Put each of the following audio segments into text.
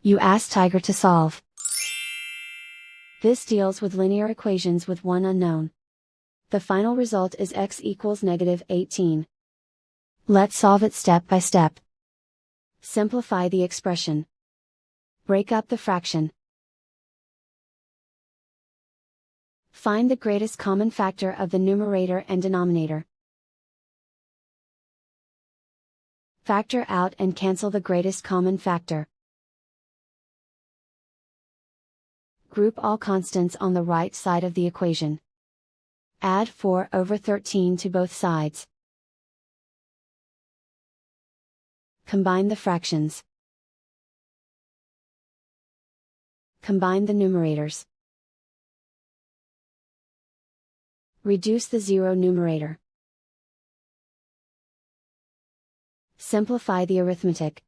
You ask Tiger to solve. This deals with linear equations with one unknown. The final result is x equals -18. Let's solve it step by step. Simplify the expression. Break up the fraction. Find the greatest common factor of the numerator and denominator. Factor out and cancel the greatest common factor. Group all constants on the right side of the equation. Add 4/13 to both sides. Combine the fractions. Combine the numerators. Reduce the zero numerator. Simplify the arithmetic.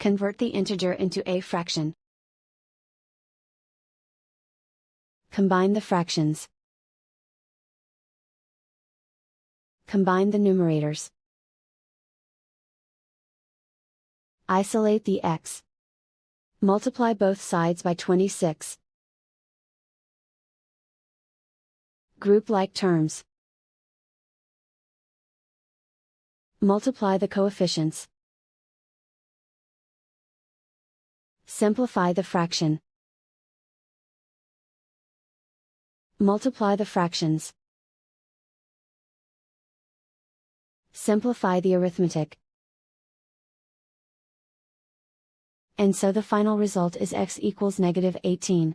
Convert the integer into a fraction. Combine the fractions. Combine the numerators. Isolate the x. Multiply both sides by 26. Group like terms. Multiply the coefficients. Simplify the fraction. Multiply the fractions. Simplify the arithmetic. And so the final result is x equals -18.